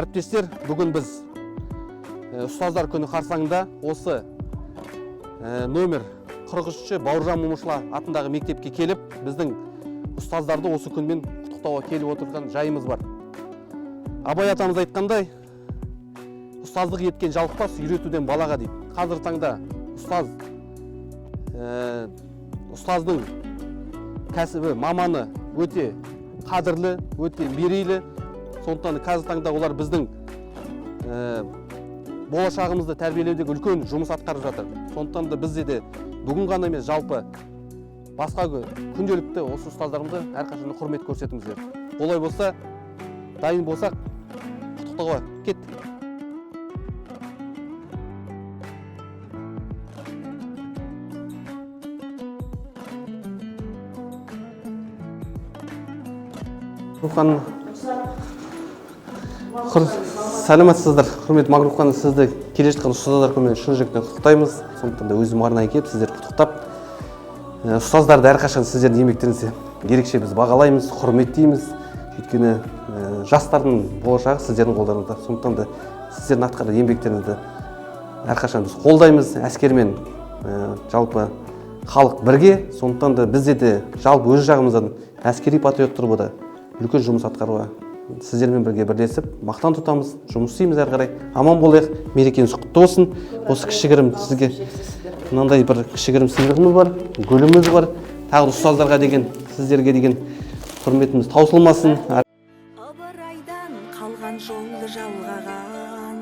Әріптестер, бүгін біз ұстаздар күні қарсаңында осы номер 43-ші Бауыржан Момышұлы атындағы мектепке келіп, біздің ұстаздарды осы күнмен құттықтауға келіп отырған жайымыз бар. Абай атамыз айтқандай, ұстаздық еткен жалықпас, үйретуден балаға дейді. Қазір таңда ұстаздың кәсібі, маманы өте қадірлі, өте мерейлі. Сондықтан қазір таңда олар біздің болашағымызды тәрбиелеудегі үлкен жұмыс атқарып жатыр. Сондықтан да бізде де бүгін ғана емес, жалпы басқа күнделікті осы ұстаздарымызды әрқашан құрмет көрсетіңіздер. Олай болса, дайын болсақ, құттықтауға кеттік. Рухан, сәлеметсіздер. Құрметті Магрух ханым, сізді келе жатқан ұстаздар күнімен шын жүректен құттықтаймыз. Сондықтан да өзім арнайы келіп сіздерді құттықтап, ұстаздарды әрқашан сіздердің еңбектеріңізді ерекше біз бағалаймыз, құрметтейміз. Өйткені жастардың болашағы сіздердің қолдарыңызда. Сондықтан да сіздердің атқарған еңбектеріңізді әрқашан біз қолдаймыз. Әскермен жалпы халық бірге. Сондықтан да бізде де жалпы өз жағымыздан әскери патриот тұрғыда үлкен жұмыс атқаруға сіздермен бірге бірлесіп, мақтан тұтамыз, жұмыс істейміз әрі қарай. Аман болайық, мерекеңіз құтты болсын. Осы кішігірім сізге мынандай бір кішігірім сыйлығымыз бар, гүліміз бар. Тағы ұстаздарға деген, сіздерге деген құрметіміз таусылмасын. Ыбырайдан қалған жолды жалғаған,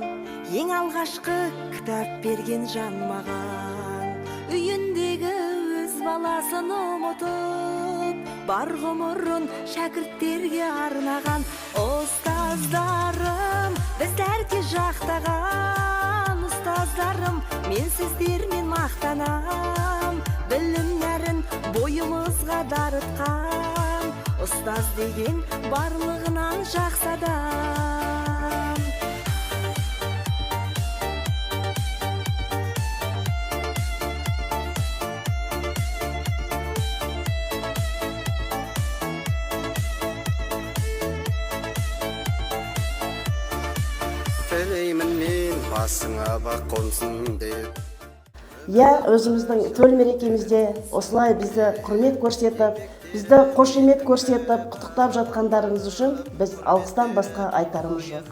ең алғашқы кітап берген жан маған. Үйіндегі өз баласын ұмытып, бар ғұмырын шәкірттерге арнаған. Ұстаздарым, біздерге жақтаған. Ұстаздарым, мен сіздермен мақтанам. Білімдерін бойымызға дарытқан. Ұстаз деген барлығынан жақсы адам. Тілеймін мен басыңа бақ қонсын деп. Өзіміздің төл мерекемізде осылай бізді құрмет көрсетіп, бізді қошемет көрсетіп, құттықтап жатқандарыңыз үшін біз алғыстан басқа айтарымыз жоқ.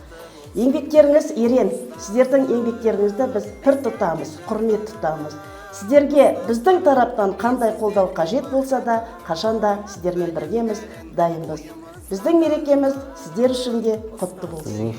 Еңбектеріңіз ерен, сіздердің еңбектеріңізді біз пір тұтамыз, құрмет тұтамыз. Сіздерге біздің тараптан қандай қолдау қажет болса да, қашанда сіздермен біргеміз, дайынбыз. Біздің мерекеміз сіздер үшін де құтты болсын.